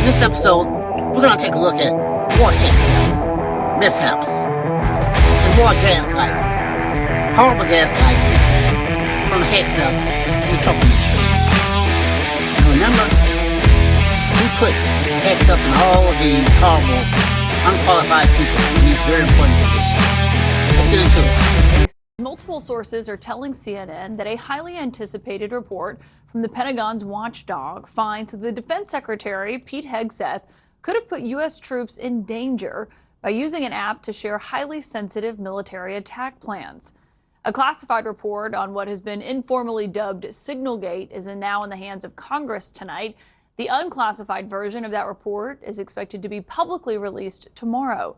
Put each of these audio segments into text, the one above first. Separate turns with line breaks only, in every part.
this episode, we're going to take a look at more hate stuff, mishaps, and more gaslighting. Horrible gaslighting from the hate stuff the Trump administration. And remember, we put hate stuff in all of these horrible, unqualified people in these very important positions. Let's get into it.
Multiple sources are telling CNN that a highly anticipated report from the Pentagon's Watchdog finds that the Defense Secretary, Pete Hegseth, could have put U.S. troops in danger by using an app to share highly sensitive military attack plans. A classified report on what has been informally dubbed Signalgate is now in the hands of Congress tonight. The unclassified version of that report is expected to be publicly released tomorrow.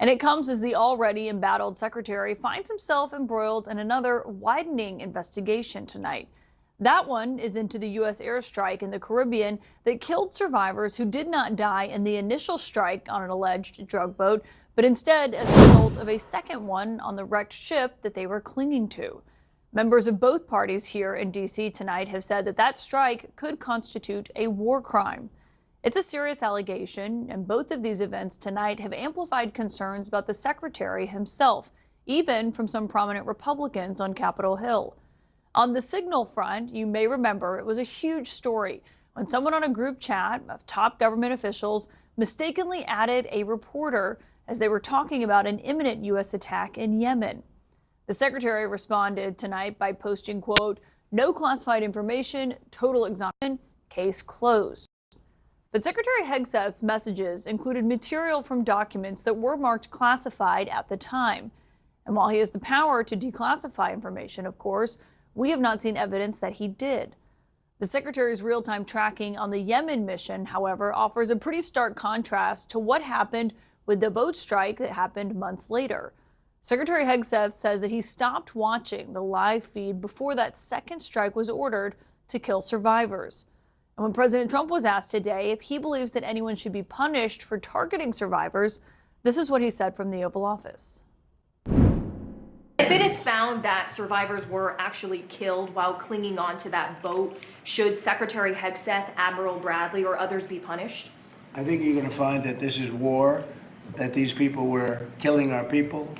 And it comes as the already embattled secretary finds himself embroiled in another widening investigation tonight. That one is into the U.S. airstrike in the Caribbean that killed survivors who did not die in the initial strike on an alleged drug boat, but instead as a result of a second one on the wrecked ship that they were clinging to. Members of both parties here in D.C. tonight have said that that strike could constitute a war crime. It's a serious allegation, and both of these events tonight have amplified concerns about the secretary himself, even from some prominent Republicans on Capitol Hill. On the Signal front, you may remember it was a huge story when someone on a group chat of top government officials mistakenly added a reporter as they were talking about an imminent U.S. attack in Yemen. The secretary responded tonight by posting, quote, "No classified information, total exoneration, case closed." But Secretary Hegseth's messages included material from documents that were marked classified at the time. And while he has the power to declassify information, of course, we have not seen evidence that he did. The secretary's real-time tracking on the Yemen mission, however, offers a pretty stark contrast to what happened with the boat strike that happened months later. Secretary Hegseth says that he stopped watching the live feed before that second strike was ordered to kill survivors. And when President Trump was asked today if he believes that anyone should be punished for targeting survivors, this is what he said from the Oval Office.
If it is found that survivors were actually killed while clinging onto that boat, should Secretary Hegseth, Admiral Bradley, or others be punished?
I think you're going to find that this is war, that these people were killing our people.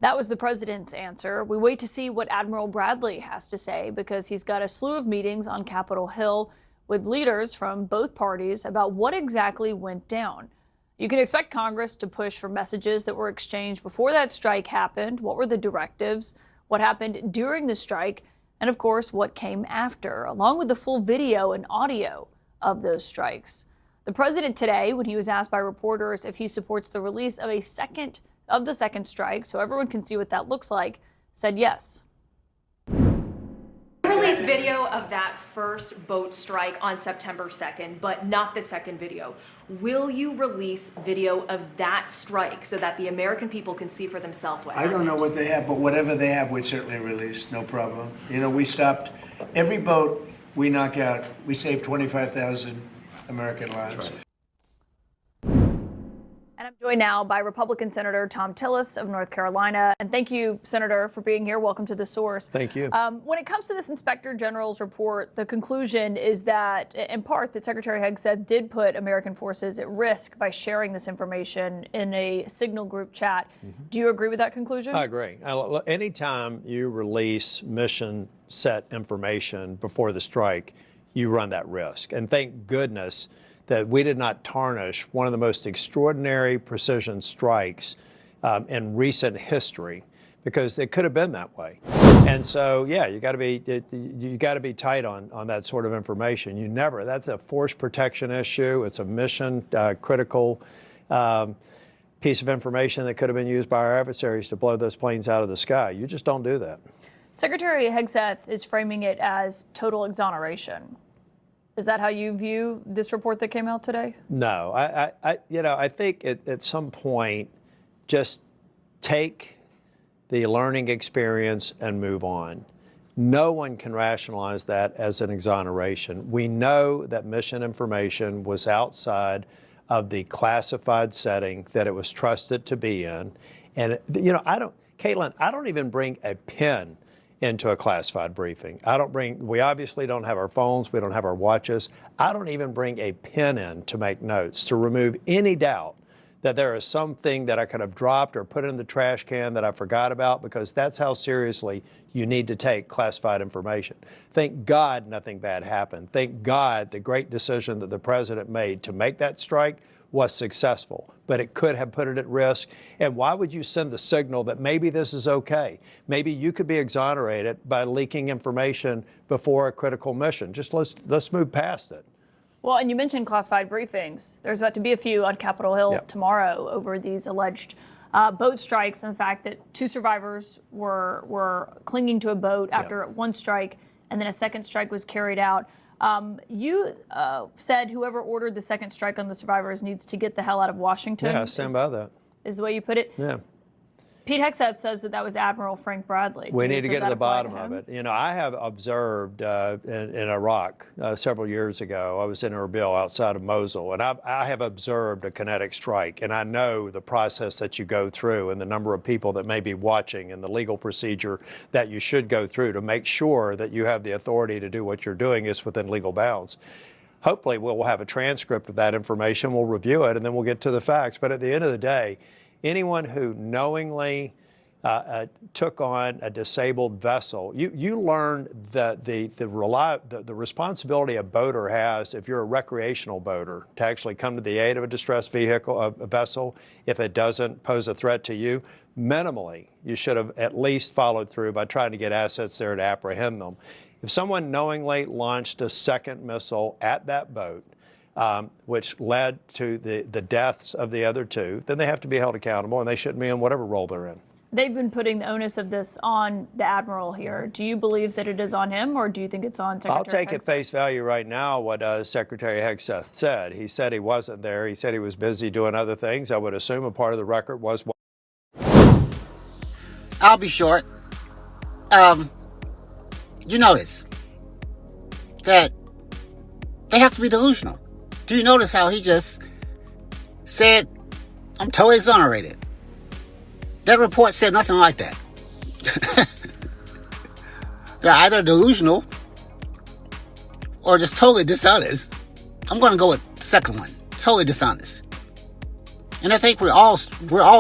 That was the president's answer. We wait to see what Admiral Bradley has to say because he's got a slew of meetings on Capitol Hill with leaders from both parties about what exactly went down. You can expect Congress to push for messages that were exchanged before that strike happened. What were the directives? What happened during the strike? And of course, what came after, along with the full video and audio of those strikes. The president today, when he was asked by reporters if he supports the release of the second strike, so everyone can see what that looks like, said yes.
Release video of that first boat strike on September 2nd, but not the second video. Will you release video of that strike so that the American people can see for themselves what happened?
I don't know what they have, but whatever they have, we'd certainly release, no problem. You know, we stopped every boat we knock out, we save 25,000 American lives.
And I'm joined now by Republican Senator Tom Tillis of North Carolina. And thank you, Senator, for being here. Welcome to The Source.
Thank you.
When it comes to this Inspector General's report, the conclusion is that, in part, that Secretary Hegseth did put American forces at risk by sharing this information in a Signal group chat. Do you agree with that conclusion?
I agree. Anytime you release mission set information before the strike, you run that risk. And thank goodness that we did not tarnish one of the most extraordinary precision strikes in recent history, because it could have been that way. And so, yeah, you got to be tight on that sort of information. That's a force protection issue. It's a mission critical piece of information that could have been used by our adversaries to blow those planes out of the sky. You just don't do that.
Secretary Hegseth is framing it as total exoneration. Is that how you view this report that came out today?
No, I think at some point, just take the learning experience and move on. No one can rationalize that as an exoneration. We know that mission information was outside of the classified setting that it was trusted to be in. And, Caitlin, I don't even bring a pen into a classified briefing. We obviously don't have our phones, we don't have our watches. I don't even bring a pen in to make notes, to remove any doubt that there is something that I could have dropped or put in the trash can that I forgot about, because that's how seriously you need to take classified information. Thank God nothing bad happened. Thank God the great decision that the president made to make that strike was successful, but it could have put it at risk. And why would you send the signal that maybe this is okay? Maybe you could be exonerated by leaking information before a critical mission. Just let's move past it.
Well, and you mentioned classified briefings. There's about to be a few on Capitol Hill tomorrow over these alleged boat strikes and the fact that 2 survivors were clinging to a boat after one strike, and then a second strike was carried out. You said whoever ordered the second strike on the survivors needs to get the hell out of Washington.
Yeah, I stand by that.
Is the way you put it?
Yeah.
Pete Hegseth says that was Admiral Frank Bradley.
We need to get to the bottom of it. You know, I have observed in Iraq several years ago, I was in Erbil outside of Mosul, and I have observed a kinetic strike, and I know the process that you go through and the number of people that may be watching and the legal procedure that you should go through to make sure that you have the authority to do what you're doing is within legal bounds. Hopefully we'll have a transcript of that information, we'll review it, and then we'll get to the facts. But at the end of the day, anyone who knowingly took on a disabled vessel, you learn that the responsibility a boater has, if you're a recreational boater, to actually come to the aid of a distressed vehicle, a vessel, if it doesn't pose a threat to you. Minimally, you should have at least followed through by trying to get assets there to apprehend them. If someone knowingly launched a second missile at that boat, which led to the deaths of the other 2, then they have to be held accountable, and they shouldn't be in whatever role they're in.
They've been putting the onus of this on the Admiral here. Do you believe that it is on him, or do you think it's on Secretary
I'll take
Hegseth?
at face value right now what Secretary Hegseth said. He said he wasn't there. He said he was busy doing other things. I would assume a part of the record was...
I'll be short. You notice that they have to be delusional. Do you notice how he just said, I'm totally exonerated? That report said nothing like that. They're either delusional or just totally dishonest. I'm going to go with the second one. Totally dishonest. And I think we're all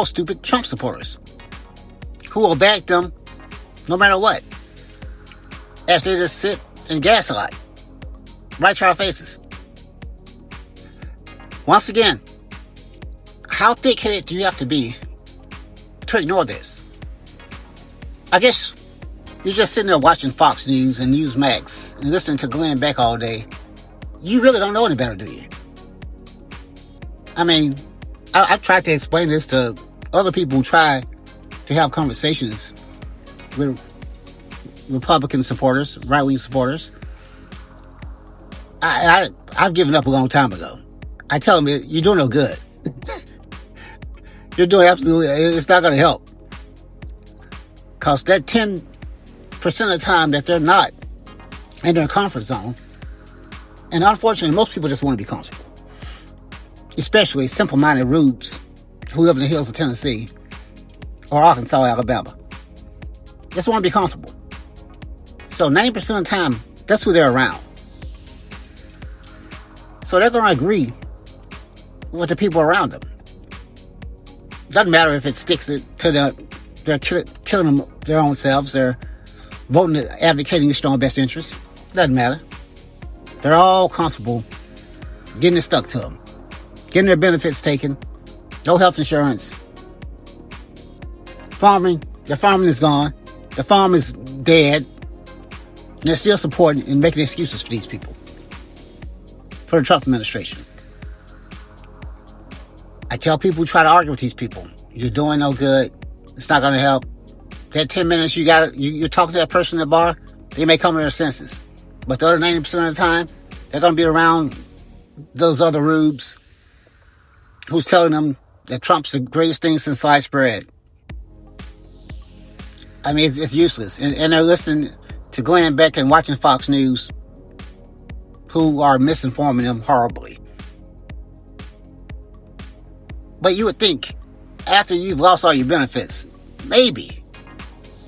stupid Trump supporters who will back them no matter what, as they just sit and gaslight right to our faces. Once again, how thick-headed do you have to be to ignore this? I guess you're just sitting there watching Fox News and Newsmax and listening to Glenn Beck all day. You really don't know any better, do you? I mean, I've tried to explain this to other people who try to have conversations with Republican supporters, right-wing supporters. I've given up a long time ago. I tell them, you're doing no good. You're doing absolutely, it's not going to help. Because that 10% of the time that they're not in their comfort zone, and unfortunately, most people just want to be comfortable. Especially simple-minded rubes who live in the hills of Tennessee or Arkansas, Alabama. Just want to be comfortable. So 90% of the time, that's who they're around. So they're going to agree with the people around them. Doesn't matter if it sticks it to they're killing them their own selves. They're voting, advocating their strong best interests. Doesn't matter. They're all comfortable getting it stuck to them, getting their benefits taken, no health insurance. The farming is gone. The farm is dead. And they're still supporting and making excuses for these people, for the Trump administration. I tell people who try to argue with these people, you're doing no good. It's not going to help. That 10 minutes you're talking to that person in the bar, they may come to their senses. But the other 90% of the time, they're going to be around those other rubes who's telling them that Trump's the greatest thing since sliced bread. I mean, it's useless. And they're listening to Glenn Beck and watching Fox News, who are misinforming them horribly. But you would think, after you've lost all your benefits, maybe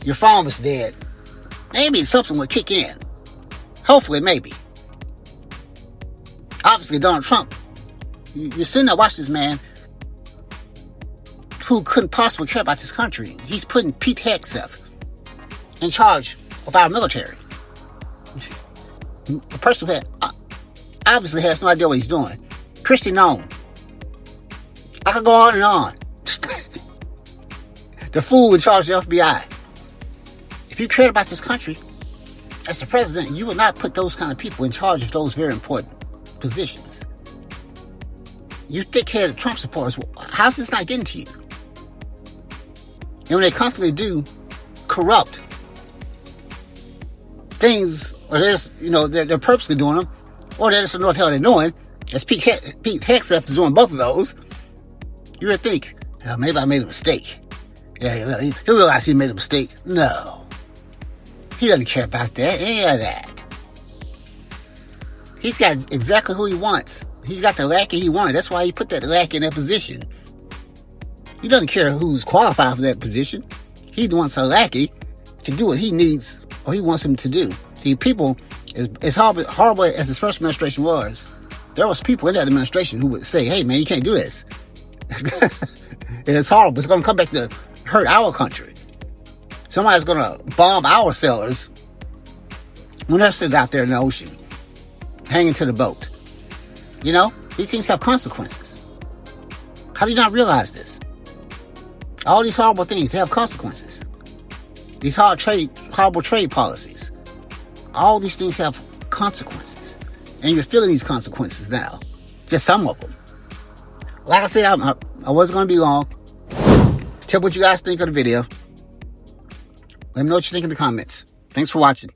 your farm is dead, maybe something will kick in. Hopefully, maybe. Obviously, Donald Trump, you're sitting there watching this man who couldn't possibly care about this country. He's putting Pete Hegseth in charge of our military. A person who obviously has no idea what he's doing. Christy Nome. I could go on and on. The fool in charge of the FBI. If you cared about this country, as the president, you would not put those kind of people in charge of those very important positions. You take care of the Trump supporters. How's this not getting to you? And when they constantly do corrupt things, or they're purposely doing them, or they just don't know what the hell they're doing, as Pete Hegseth is doing both of those, you would think, oh, maybe I made a mistake. Yeah, he realized he made a mistake. No. He doesn't care about that, any of that. He's got exactly who he wants. He's got the lackey he wanted. That's why he put that lackey in that position. He doesn't care who's qualified for that position. He wants a lackey to do what he needs or he wants him to do. See, people, as horrible as his first administration was, there was people in that administration who would say, hey, man, you can't do this. It's horrible. It's going to come back to hurt our country. Somebody's going to bomb our sailors when they're sitting out there in the ocean, hanging to the boat. You know, these things have consequences. How do you not realize this? All these horrible things, they have consequences. These horrible trade policies. All these things have consequences. And you're feeling these consequences now. Just some of them. Like I said, I wasn't going to be long. Tell what you guys think of the video. Let me know what you think in the comments. Thanks for watching.